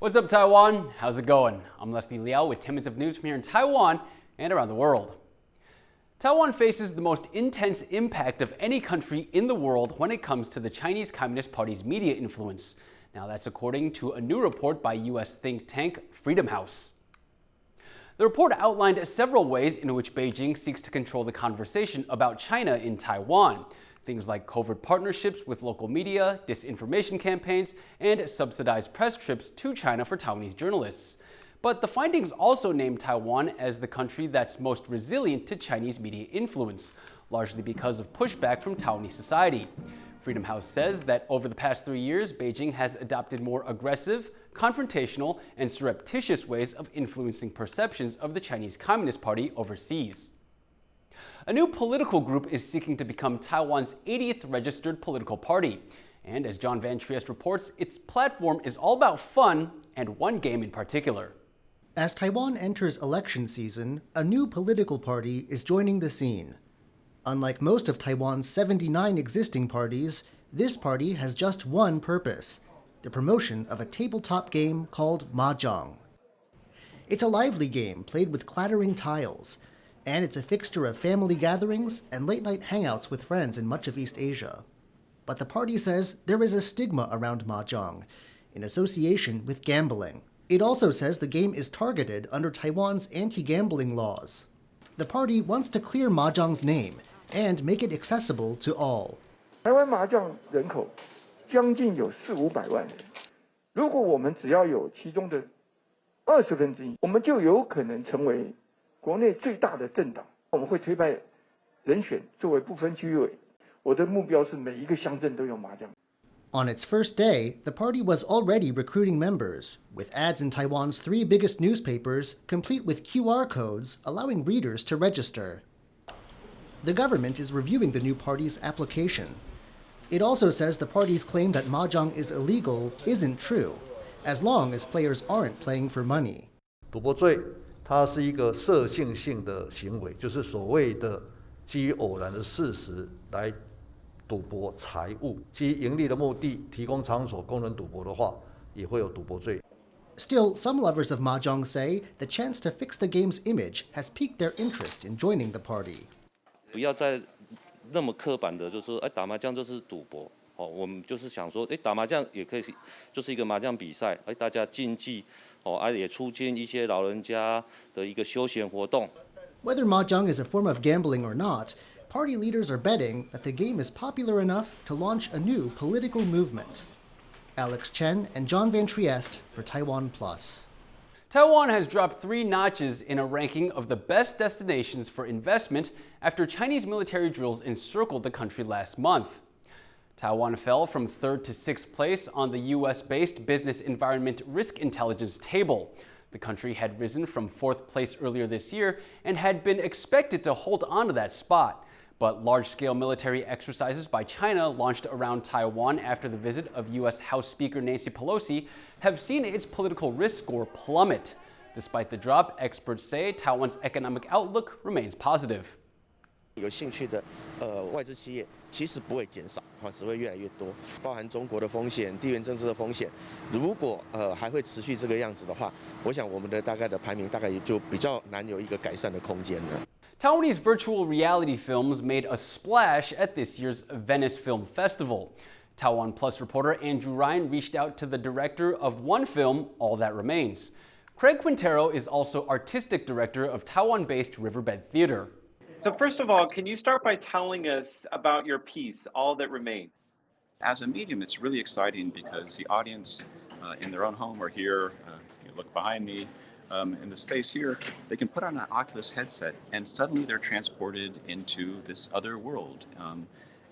What's up, Taiwan? How's it going? I'm Liao with 10 minutes of news from here in Taiwan and around the world. Taiwan faces the most intense impact of any country in the world when it comes to the Chinese Communist Party's media influence. Now, that's according to a new report by U.S. think tank Freedom House. The report outlined several ways in which Beijing seeks to control the conversation about China in Taiwan. Things like covert partnerships with local media, disinformation campaigns, and subsidized press trips to China for Taiwanese journalists. But the findings also named Taiwan as the country that's most resilient to Chinese media influence, largely because of pushback from Taiwanese society. Freedom House says that over the past 3 years, Beijing has adopted more aggressive, confrontational, and surreptitious ways of influencing perceptions of the Chinese Communist Party overseas. A new political group is seeking to become Taiwan's 80th registered political party. And as John Van Trieste reports, its platform is all about fun and one game in particular. As Taiwan enters election season, a new political party is joining the scene. Unlike most of Taiwan's 79 existing parties, this party has just one purpose: the promotion of a tabletop game called Mahjong. It's a lively game played with clattering tiles, and it's a fixture of family gatherings and late-night hangouts with friends in much of East Asia. But the party says there is a stigma around Mahjong, in association with gambling. It also says the game is targeted under Taiwan's anti-gambling laws. The party wants to clear Mahjong's name and make it accessible to all. 台湾麻将人口将近有400-500万人，如果我们只要有其中的1/20，我们就有可能成为国内最大的政党。我们会推派人选作为不分区域委。我的目标是每一个乡镇都有麻将。 On its first day, the party was already recruiting members, with ads in Taiwan's 3 biggest newspapers, complete with QR codes allowing readers to register. The government is reviewing the new party's application. It also says the party's claim that Mahjong is illegal isn't true, as long as players aren't playing for money. 赌博罪，它是一个涉性性的行为，就是所谓的基于偶然的事实来赌博财物，基于盈利的目的提供场所供人赌博的话，也会有赌博罪。 Still, some lovers of Mahjong say the chance to fix the game's image has piqued their interest in joining the party. 不要再那么刻板的，就是说，打麻将就是赌博。我们就是想说，打麻将也可以，就是一个麻将比赛，大家竞技，也促进一些老人家的一个休闲活动。 Whether Mahjong is a form of gambling or not, party leaders are betting that the game is popular enough to launch a new political movement. Alex Chen and John Van Trieste for TaiwanPlus. Taiwan has dropped 3 notches in a ranking of the best destinations for investment after Chinese military drills encircled the country last month. Taiwan fell from 3rd to 6th place on the U.S.-based Business Environment Risk Intelligence table. The country had risen from 4th place earlier this year and had been expected to hold on to that spot. But large-scale military exercises by China launched around Taiwan after the visit of U.S. House Speaker Nancy Pelosi have seen its political risk score plummet. Despite the drop, experts say Taiwan's economic outlook remains positive. 有兴趣的外资企业其实不会减少，只会越来越多，包含中国的风险、地缘政治的风险。如果还会持续这个样子的话，我想我们的大概的排名大概也就比较难有一个改善的空间了。 Taiwanese virtual reality films made a splash at this year's Venice Film Festival. TaiwanPlus reporter Andrew Ryan reached out to the director of one film, All That Remains. Craig Quintero is also artistic director of Taiwan-based Riverbed Theater. So first of all, can you start by telling us about your piece, All That Remains? As a medium, it's really exciting because the audience in their own home or here, you look behind me, in the space here, they can put on an Oculus headset and suddenly they're transported into this other world.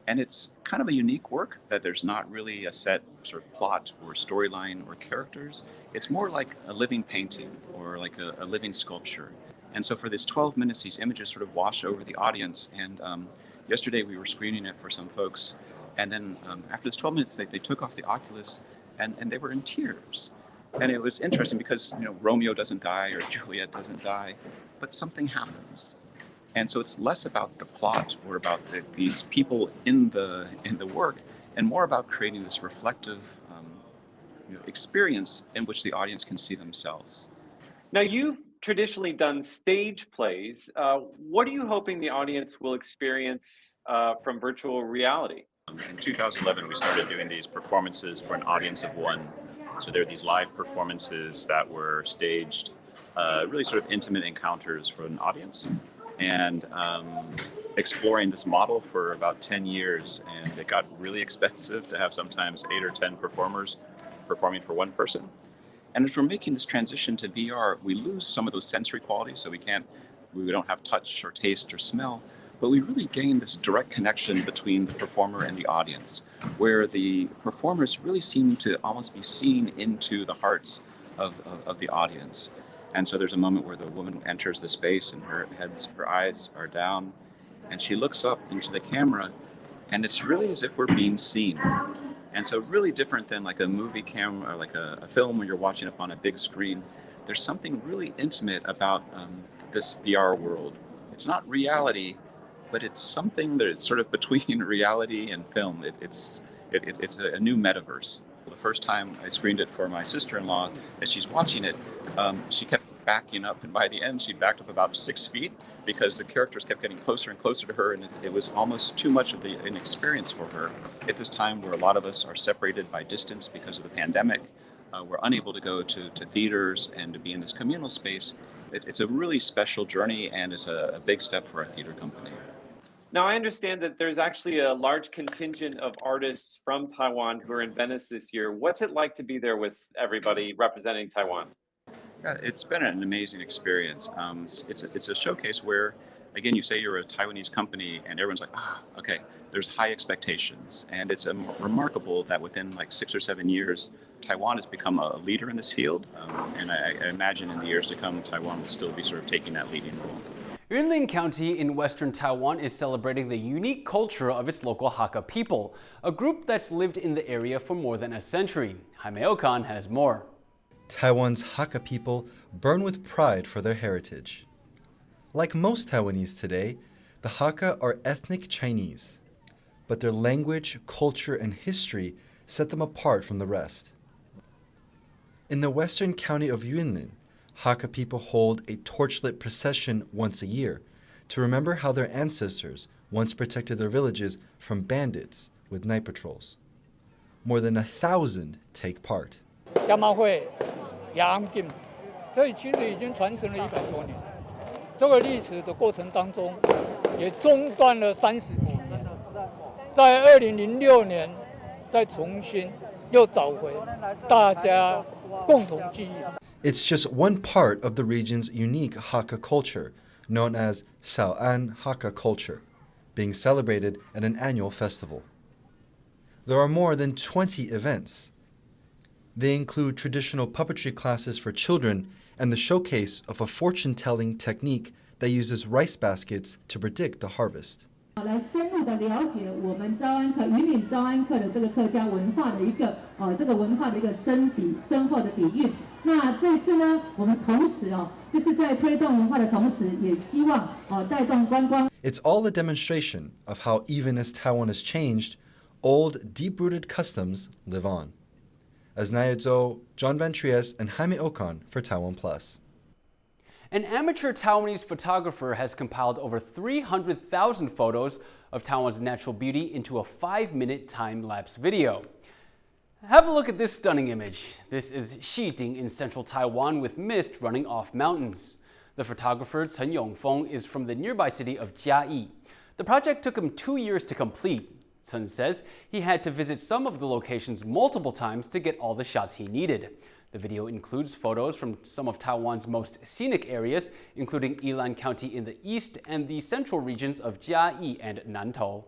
And it's kind of a unique work that there's not really a set sort of plot or storyline or characters. It's more like a living painting or like a living sculpture. And so for this 12 minutes, these images sort of wash over the audience. And yesterday we were screening it for some folks. And then after this 12 minutes, they took off the Oculus and they were in tears. And it was interesting because, Romeo doesn't die or Juliet doesn't die, but something happens. And so it's less about the plot or about these people in the work and more about creating this reflective experience in which the audience can see themselves. Now, you've traditionally done stage plays. What are you hoping the audience will experience from virtual reality? In 2011, we started doing these performances for an audience of one. So there are these live performances that were staged, really sort of intimate encounters for an audience. And exploring this model for about 10 years, and it got really expensive to have sometimes 8 or 10 performers performing for one person. And as we're making this transition to VR, we lose some of those sensory qualities, so we don't have touch or taste or smell, but we really gain this direct connection between the performer and the audience, where the performers really seem to almost be seen into the hearts of the audience. And so there's a moment where the woman enters the space and her eyes are down, and she looks up into the camera, and it's really as if we're being seen. And so really different than like a movie camera or like a film where you're watching up on a big screen. There's something really intimate about this VR world. It's not reality, but it's something that is sort of between reality and film. It's a new metaverse. The first time I screened it for my sister-in-law, as she's watching it, she kept backing up, and by the end she backed up about 6 feet because the characters kept getting closer and closer to her, and it was almost too much of an experience for her. At this time where a lot of us are separated by distance because of the pandemic, we're unable to go to theaters and to be in this communal space. It's a really special journey, and it's a big step for our theater company. Now, I understand that there's actually a large contingent of artists from Taiwan who are in Venice this year. What's it like to be there with everybody representing Taiwan? Yeah, it's been an amazing experience. It's a showcase where, again, you say you're a Taiwanese company and everyone's like, okay, there's high expectations. And it's remarkable that within like 6 or 7 years, Taiwan has become a leader in this field. And I imagine in the years to come, Taiwan will still be sort of taking that leading role. Yunlin County in western Taiwan is celebrating the unique culture of its local Hakka people, a group that's lived in the area for more than a century. Jaime has more. Taiwan's Hakka people burn with pride for their heritage. Like most Taiwanese today, the Hakka are ethnic Chinese, but their language, culture, and history set them apart from the rest. In the western county of Yunlin, Hakka people hold a torchlit procession once a year to remember how their ancestors once protected their villages from bandits with night patrols. More than 1,000 take part. 所以其实已经传承了100多年。这个历史的过程当中，也中断了30几年。在2006年，再重新又找回大家共同记忆。It's just one part of the region's unique Hakka culture, known as Sao'an Hakka culture, being celebrated at an annual festival. There are more than 20 events. They include traditional puppetry classes for children and the showcase of a fortune-telling technique that uses rice baskets to predict the harvest. 来深入的了解我们招安客云岭招安客的这个客家文化的一个这个文化的一个深厚的底蕴。那这次呢，我们同时就是在推动文化的同时，也希望带动观光。It's all a demonstration of how even as Taiwan has changed, old, deep-rooted customs live on. As Liao, John Van Trieste, and Jaime Ocon for TaiwanPlus. An amateur Taiwanese photographer has compiled over 300,000 photos of Taiwan's natural beauty into a 5-minute time-lapse video. Have a look at this stunning image. This is Xiting in central Taiwan with mist running off mountains. The photographer Chen Yongfeng is from the nearby city of Jiayi. The project took him 2 years to complete. Chen says he had to visit some of the locations multiple times to get all the shots he needed. The video includes photos from some of Taiwan's most scenic areas, including Yunlin County in the east and the central regions of Jiayi and Nantou.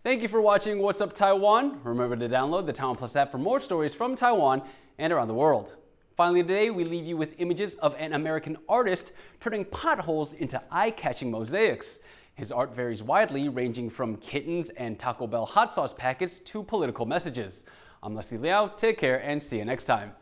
Thank you for watching What's Up Taiwan. Remember to download the TaiwanPlus app for more stories from Taiwan and around the world. Finally today, we leave you with images of an American artist turning potholes into eye-catching mosaics. His art varies widely, ranging from kittens and Taco Bell hot sauce packets to political messages. I'm Liao. Take care and see you next time.